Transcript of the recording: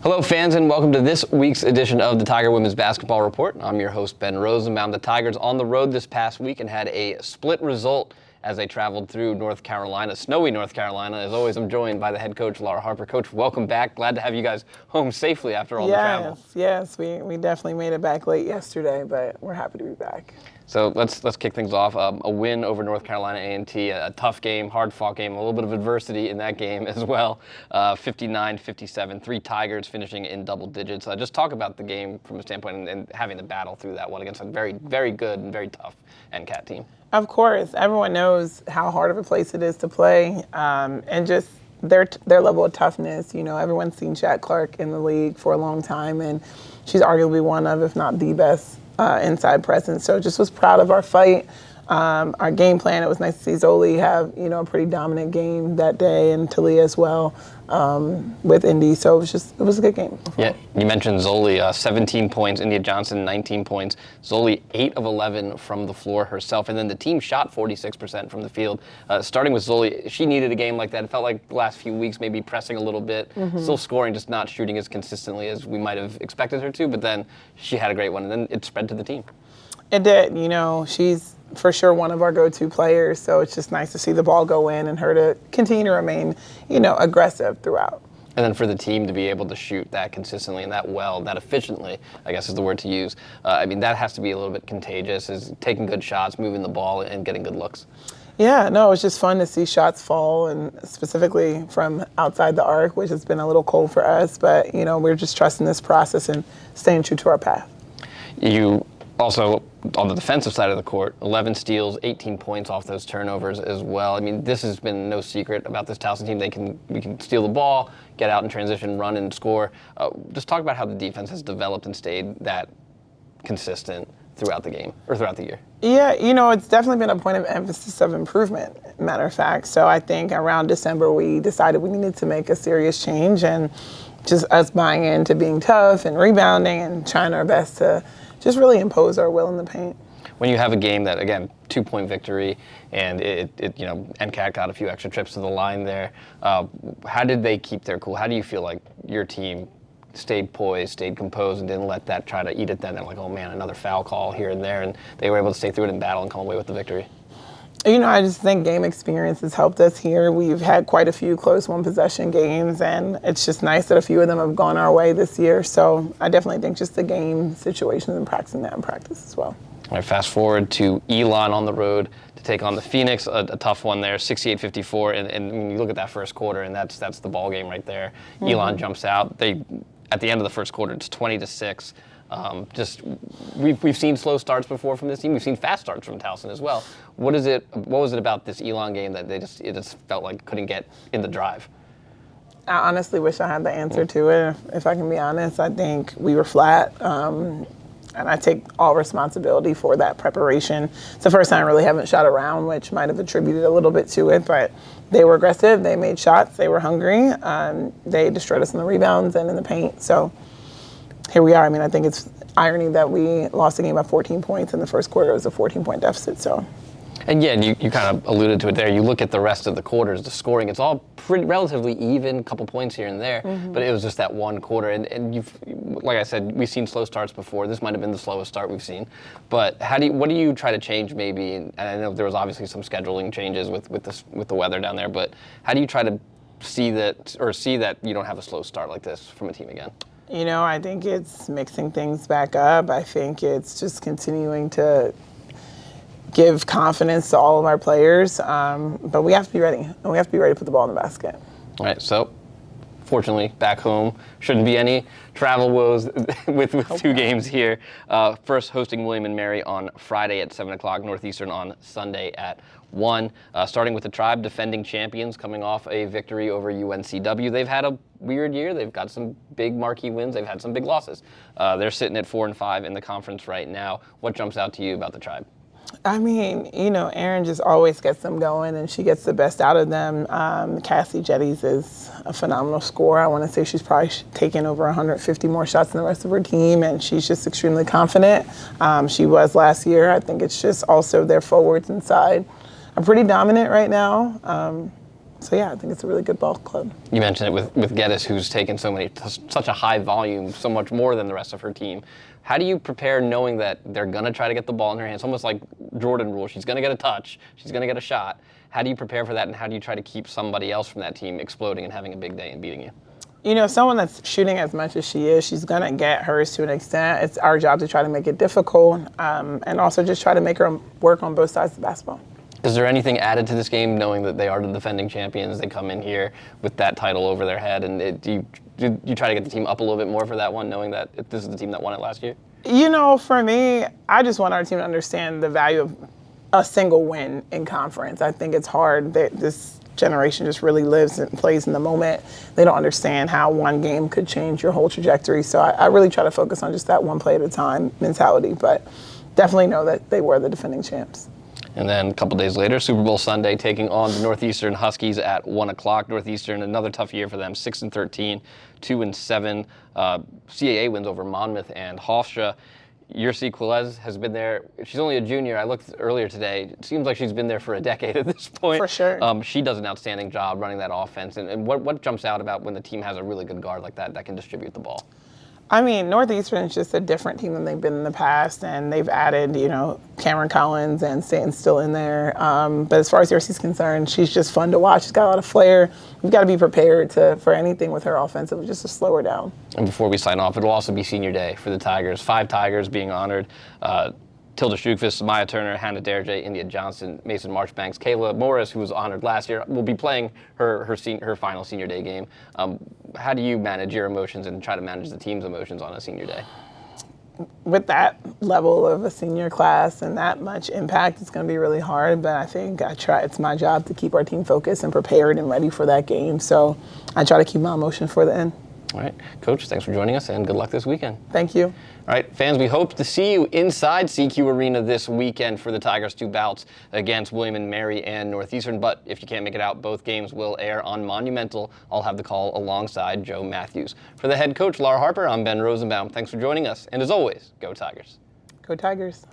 Hello, fans, and welcome to this week's edition of the Tiger Women's Basketball Report. I'm your host, Ben Rosenbaum. The Tigers on the road this past week and had a split result as they traveled through North Carolina, snowy North Carolina. As always, I'm joined by the head coach, Laura Harper. Coach, welcome back. Glad to have you guys home safely after all the travel. Yes, we definitely made it back late yesterday, but we're happy to be back. So let's kick things off. A win over North Carolina A&T, a tough game, hard-fought game, a little bit of adversity in that game as well. 59-57, 3 Tigers finishing in double digits. Just talk about the game from a standpoint and having the battle through that one against a very, very good and very tough NCAT team. Of course, everyone knows how hard of a place it is to play, and just their level of toughness. You know, everyone's seen Shaq Clark in the league for a long time, and she's arguably one of, if not the best, inside presence. So just was proud of our fight, our game plan. It was nice to see Zoli have, a pretty dominant game that day, and Talia as well with Indy. So it was a good game. Yeah, you mentioned Zoli, 17 points, India Johnson 19 points, Zoli 8 of 11 from the floor herself, and then the team shot 46% from the field. Starting with Zoli, she needed a game like that. It felt like the last few weeks maybe pressing a little bit, still scoring, just not shooting as consistently as we might have expected her to, but then she had a great one, and then it spread to the team. It did. She's for sure one of our go-to players, so it's just nice to see the ball go in and her to continue to remain, aggressive throughout. And then for the team to be able to shoot that consistently and that well, that efficiently, I guess is the word to use. That has to be a little bit contagious, is taking good shots, moving the ball, and getting good looks. Yeah, no, it's just fun to see shots fall, and specifically from outside the arc, which has been a little cold for us, but, we're just trusting this process and staying true to our path. You also, on the defensive side of the court, 11 steals, 18 points off those turnovers as well. This has been no secret about this Towson team. We can steal the ball, get out in transition, run and score. Just talk about how the defense has developed and stayed that consistent throughout the game, or throughout the year. Yeah, it's definitely been a point of emphasis of improvement, matter of fact. So I think around December we decided we needed to make a serious change, and just us buying into being tough and rebounding and trying our best to just really impose our will in the paint. When you have a game that, again, 2-point victory, and NCAT got a few extra trips to the line there, how did they keep their cool? How do you feel like your team stayed poised, stayed composed, and didn't let that try to eat at them? They're like, oh man, another foul call here and there, and they were able to stay through it in battle and come away with the victory. I just think game experience has helped us here. We've had quite a few close one-possession games, and it's just nice that a few of them have gone our way this year. So I definitely think just the game situations and practicing that in practice as well. All right, fast forward to Elon on the road to take on the Phoenix, a tough one there, 68-54. And when you look at that first quarter, and that's the ball game right there. Elon jumps out. At the end of the first quarter, it's 20-6. We've seen slow starts before from this team. We've seen fast starts from Towson as well. What was it about this Elon game that it just felt like couldn't get in the drive? I honestly wish I had the answer to it. If I can be honest, I think we were flat, and I take all responsibility for that preparation. It's the first time I really haven't shot around, which might have attributed a little bit to it, but they were aggressive, they made shots, they were hungry, they destroyed us in the rebounds and in the paint. So here we are. I think it's irony that we lost the game by 14 points in the first quarter. It was a 14-point deficit. So. And yeah, you kind of alluded to it there. You look at the rest of the quarters, the scoring, it's all pretty relatively even, a couple points here and there, but it was just that one quarter. And like I said, we've seen slow starts before. This might have been the slowest start we've seen. But what do you try to change maybe? And I know there was obviously some scheduling changes with the weather down there, but how do you try to see that you don't have a slow start like this from a team again? I think it's mixing things back up. I think it's just continuing to give confidence to all of our players, but we have to be ready, and we have to be ready to put the ball in the basket. All right, so fortunately, back home, shouldn't be any travel woes with 2 games here. First, hosting William & Mary on Friday at 7 o'clock, Northeastern on Sunday at 1. Starting with the Tribe, defending champions, coming off a victory over UNCW. They've had a weird year. They've got some big marquee wins. They've had some big losses. They're sitting at 4-5 in the conference right now. What jumps out to you about the Tribe? Erin just always gets them going, and she gets the best out of them. Cassie Jetties is a phenomenal scorer. I want to say she's probably taken over 150 more shots than the rest of her team, and she's just extremely confident. She was last year. I think it's just also their forwards inside are pretty dominant right now. So yeah, I think it's a really good ball club. You mentioned it with Geddes, who's taken such a high volume, so much more than the rest of her team. How do you prepare knowing that they're going to try to get the ball in her hands? Almost like Jordan rule. She's going to get a touch. She's going to get a shot. How do you prepare for that, and how do you try to keep somebody else from that team exploding and having a big day and beating you? You know, someone that's shooting as much as she is, she's going to get hers to an extent. It's our job to try to make it difficult and also just try to make her work on both sides of the basketball. Is there anything added to this game, knowing that they are the defending champions? They come in here with that title over their head, and do you try to get the team up a little bit more for that one, knowing that this is the team that won it last year? You know, for me, I just want our team to understand the value of a single win in conference. I think it's hard that this generation just really lives and plays in the moment. They don't understand how one game could change your whole trajectory. So I really try to focus on just that one play at a time mentality, but definitely know that they were the defending champs. And then a couple days later, Super Bowl Sunday, taking on the Northeastern Huskies at 1 o'clock. Northeastern, another tough year for them, 6-13, 2-7. CAA wins over Monmouth and Hofstra. Yursi Quilez has been there. She's only a junior. I looked earlier today. It seems like she's been there for a decade at this point. For sure. She does an outstanding job running that offense. And what jumps out about when the team has a really good guard like that can distribute the ball? I mean, Northeastern is just a different team than they've been in the past, and they've added, you know, Cameron Collins and Stanton's still in there. But as far as Yursi's concerned, she's just fun to watch. She's got a lot of flair. We've got to be prepared for anything with her offensively, just to slow her down. And before we sign off, it'll also be senior day for the Tigers. 5 Tigers being honored. Tilda Shukvist, Maya Turner, Hannah Derje, India Johnson, Mason Marchbanks, Kayla Morris, who was honored last year, will be playing her final senior day game. How do you manage your emotions and try to manage the team's emotions on a senior day? With that level of a senior class and that much impact, it's going to be really hard, but I think it's my job to keep our team focused and prepared and ready for that game. So I try to keep my emotion for the end. All right, Coach, thanks for joining us, and good luck this weekend. Thank you. All right, fans, we hope to see you inside CQ Arena this weekend for the Tigers' 2 bouts against William and Mary and Northeastern. But if you can't make it out, both games will air on Monumental. I'll have the call alongside Joe Matthews. For the head coach, Laura Harper, I'm Ben Rosenbaum. Thanks for joining us. And as always, go Tigers. Go Tigers.